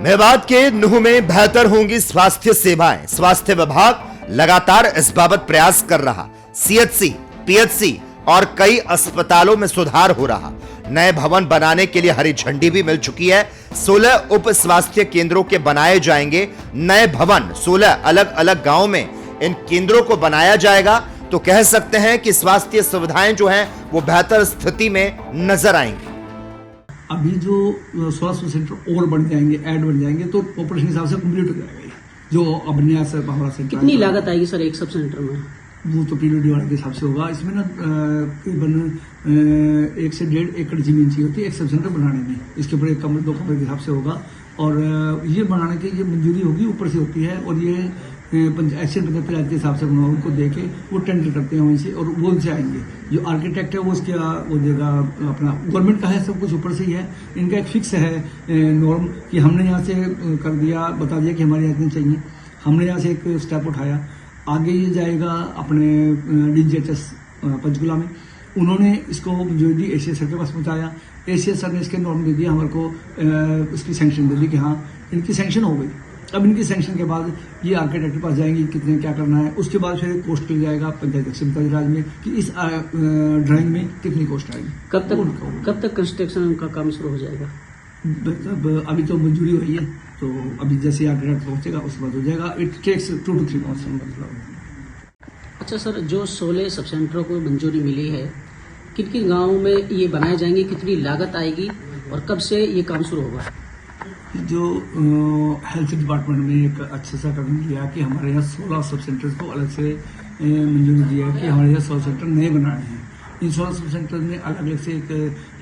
मेवात के नूह में बेहतर होंगी स्वास्थ्य सेवाएं। स्वास्थ्य विभाग लगातार इस बाबत प्रयास कर रहा। सीएचसी, पीएचसी और कई अस्पतालों में सुधार हो रहा। नए भवन बनाने के लिए हरी झंडी भी मिल चुकी है। 16 उप स्वास्थ्य केंद्रों के बनाए जाएंगे नए भवन। 16 अलग अलग गांव में इन केंद्रों को बनाया जाएगा, तो कह सकते हैं कि स्वास्थ्य सुविधाएं जो हैं वो बेहतर स्थिति में नजर आएंगी। अभी जो स्वास्थ्य सेंटर और बन जाएंगे, ऐड बन जाएंगे, तो पॉपुलेशन के हिसाब से कंप्लीट हो जाएगा। जो अब नया सर हमारा सेंटर, कितनी लागत आएगी सर एक सब सेंटर में? वो तो पीडब्ल्यूडी वाले के हिसाब से होगा। इसमें ना करीबन 1 से 1.5 एकड़ जमीन चाहिए होती है एक सब सेंटर बनाने में। इसके ऊपर 1 कमरे 2 कमरे के हिसाब से होगा। और ये बनाने की ये मंजूरी होगी ऊपर से होती है, और ये एक्शन 75 के हिसाब से उनको देके वो टेंडर करते हैं वहीं से, और वो उनसे आएंगे। जो आर्किटेक्ट है वो उसका वो देगा, अपना गवर्नमेंट का है, सब कुछ ऊपर से ही है। इनका एक फिक्स है नॉर्म कि हमने यहाँ से कर दिया, बता दिया कि हमारे यहाँ इतने चाहिए, हमने यहाँ से एक स्टेप उठाया। आगे ये जाएगा अपने डीजीएचएस पंचकुला में, उन्होंने इसको जो दी एशिया सर के पास पहुंचाया। एशिया सर ने इसके नॉर्म दे दिया हमारे को, उसकी सैंक्शन दे दी कि हाँ इनकी सैंक्शन हो गई। अब इनकी सैंक्शन के बाद ये आर्किटेक्ट के पास जाएंगे, कितने क्या करना है। उसके बाद फिर कॉस्ट मिल जाएगा पंचायत राज में कि इस ड्राइंग में कितनी कॉस्ट आएगी। कब तक कंस्ट्रक्शन का काम शुरू हो जाएगा? अभी तो मंजूरी हुई है, तो अभी जैसे आर्किटेक्ट पहुंचेगा उसके बाद हो जाएगा। इट टेक्स 2 to 3 months मतलब। अच्छा सर, जो 16 सब सेंटरों को मंजूरी मिली है, किन किन गाँवों में ये बनाए जाएंगे, कितनी लागत आएगी और कब से ये काम शुरू होगा? जो हेल्थ डिपार्टमेंट में एक अच्छा सा कदम लिया कि हमारे यहाँ 16 सब सेंटर्स को अलग से मंजूरी दिया कि हमारे यहाँ 100 सेंटर नए बनाए हैं। इन 16 सब सेंटर में अलग अलग से एक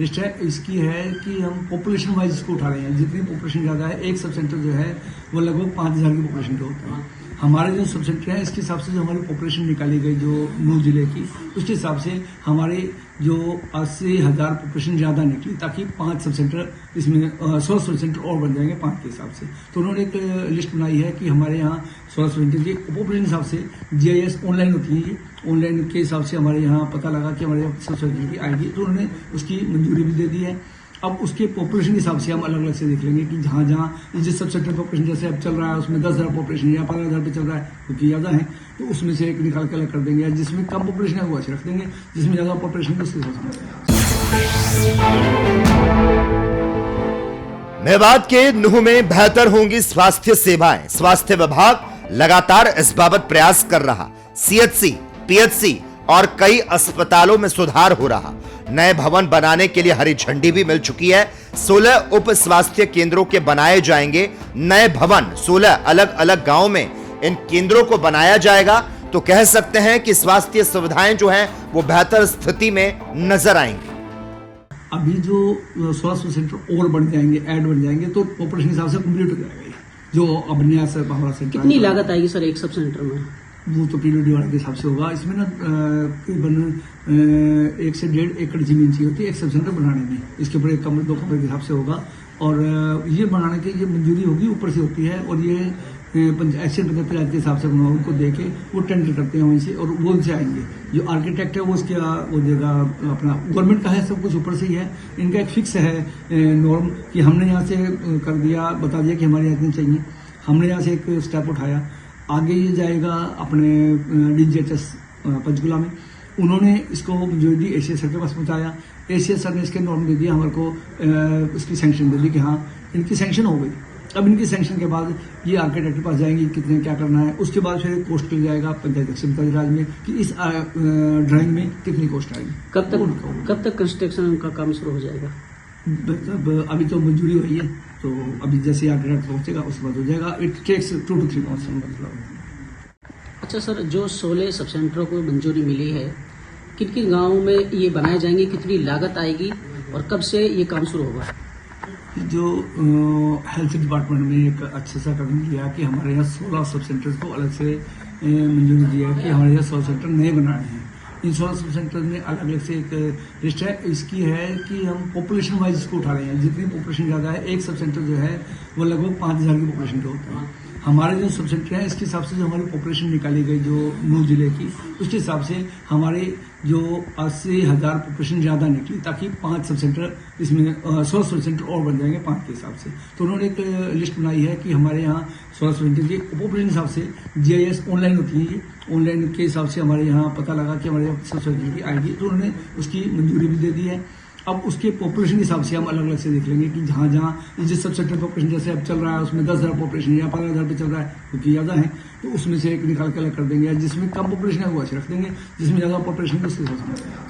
लिस्ट है। इसकी है कि हम पॉपुलेशन वाइज इसको उठा रहे हैं। जितनी पॉपुलेशन ज़्यादा है, एक सब सेंटर जो है वो लगभग 5000 की पॉपुलेशन का होता है। हमारे जो सब सेंटर है इसके हिसाब से जो हमारी पॉपुलेशन निकाली गई जो नूह जिले की, उसके हिसाब से हमारे जो 80,000 पॉपुलेशन ज़्यादा निकली, ताकि 5 सब सेंटर इसमें 16 सब सेंटर और बन जाएंगे 5 के हिसाब से। तो उन्होंने एक लिस्ट बनाई है कि हमारे यहाँ 16 सब सेंटर की पॉपुलेशन हिसाब से GIS ऑनलाइन होती है। ऑनलाइन के हिसाब से हमारे यहाँ पता लगा कि हमारे यहाँ सब सेंटर की आएगी, तो उन्होंने उसकी मंजूरी भी दे दी है। अब उसके पॉपुलेशन के हिसाब से हम अलग अलग से देख लेंगे कि जहाँ जहाँ जिस सब सेंटर पॉपुलेशन जैसे अब चल रहा है उसमें 10,000 पॉपुलेशन या 15,000 पे चल रहा है, क्योंकि ज़्यादा है, तो उसमें से एक निकाल के अलग कर देंगे। जिसमें कम पॉपुलेशन है वो ऐसे रख देंगे, जिसमें ज़्यादा पॉपुलेशन है उसके हिसाब से। मेवात के नूह में बेहतर होंगी स्वास्थ्य सेवाएं। स्वास्थ्य विभाग लगातार इस बाबत प्रयास कर रहा। सीएचसी, पीएचसी और कई अस्पतालों में सुधार हो रहा। नए भवन बनाने के लिए हरी झंडी भी मिल चुकी है। 16 उप स्वास्थ्य केंद्रों के बनाए जाएंगे नए भवन। 16 अलग अलग गांव में इन केंद्रों को बनाया जाएगा, तो कह सकते हैं कि स्वास्थ्य सुविधाएं जो हैं वो बेहतर स्थिति में नजर आएंगी। अभी जो स्वास्थ्य सेंटर और बन जाएंगे, ऐड बन जाएंगे, तो पॉपुलेशन के हिसाब से कंप्लीट हो जाएगा। जो अब नया सर हमारा सेंटर, कितनी लागत आएगी सर एक सब सेंटर में? वो तो पीडब्ल्यूडी वाले के हिसाब से होगा। इसमें ना करीबन 1 से 1.5 एकड़ जमीन चाहिए होती है एक सब सेंटर बनाने में। इसके ऊपर 1 कमरे 2 कमरे के हिसाब से होगा। और ये बनाने की ये मंजूरी होगी ऊपर से होती है, और ये एक्शन 75 के हिसाब से उनको देके वो टेंडर करते हैं वहीं से, और वो उनसे आएंगे। जो आर्किटेक्ट है वो उसका वो देगा, अपना गवर्नमेंट का है, सब कुछ ऊपर से ही है। इनका एक फिक्स है नॉर्म कि हमने यहाँ से कर दिया, बता दिया कि हमारे यहाँ इतने चाहिए, हमने यहाँ से एक स्टेप उठाया। आगे ये जाएगा अपने डीजीएचएस पंचकुला में, उन्होंने इसको जो दी एशिया सर के पास पहुंचाया। एशिया सर ने इसके नॉर्म दे दिया हमारे को, उसकी सैंक्शन दे दी कि हाँ इनकी सैंक्शन हो गई। अब इनकी सैंक्शन के बाद ये आर्किटेक्ट के पास जाएंगे, कितने क्या करना है। उसके बाद फिर कॉस्ट मिल जाएगा पंचायत राज में कि इस ड्राइंग में कितनी कॉस्ट आएगी। कब तक कंस्ट्रक्शन का काम शुरू हो जाएगा? अभी तो मंजूरी हुई है, तो अभी जैसे आर्किटेक्ट पहुंचेगा उसके बाद हो जाएगा। इट टेक्स 2 to 3 months मतलब। अच्छा सर, जो 16 सब सेंटरों को मंजूरी मिली है, किन किन गाँवों में ये बनाए जाएंगे, कितनी लागत आएगी और कब से ये काम शुरू होगा? जो हेल्थ डिपार्टमेंट में एक अच्छा सा कदम लिया कि हमारे यहाँ 16 सब सेंटर्स को अलग से मंजूरी दिया कि हमारे यहाँ 100 सेंटर नए बनाए हैं। इन 16 सब सेंटर में अलग अलग से एक लिस्ट है। इसकी है कि हम पॉपुलेशन वाइज इसको उठा रहे हैं। जितनी पॉपुलेशन ज़्यादा है, एक सब सेंटर जो है वो लगभग 5000 की पॉपुलेशन का होता है। हमारे जो सब सेंटर हैं इसके हिसाब से जो हमारी पॉपुलेशन निकाली गई जो नूह जिले की, उसके हिसाब से हमारे जो 80,000 पॉपुलेशन ज़्यादा निकली, ताकि 5 सब सेंटर इसमें 16 सब सेंटर और बन जाएंगे 5 के हिसाब से। तो उन्होंने एक लिस्ट बनाई है कि हमारे यहाँ 16 सब सेंटर की पॉपुलेशन हिसाब से GIS ऑनलाइन होती है, ऑनलाइन के हिसाब से हमारे यहाँ पता लगा कि हमारे यहाँ सब सेंटर की आएगी, तो उन्होंने उसकी मंजूरी भी दे दी है। अब उसके पॉपुलेशन के हिसाब से हम अलग अलग से देख लेंगे कि जहाँ जहाँ जिस सब सेक्टर पॉपुलेशन जैसे अब चल रहा है उसमें 10,000 पॉपुलेशन या 15,000 पे चल रहा है क्योंकि ज़्यादा है, तो उसमें से एक निकाल के अलग कर देंगे, या जिसमें कम पॉपुलेशन है वो अच्छे रख देंगे, जिसमें ज़्यादा पॉपुलेशन है उसके हिसाब से।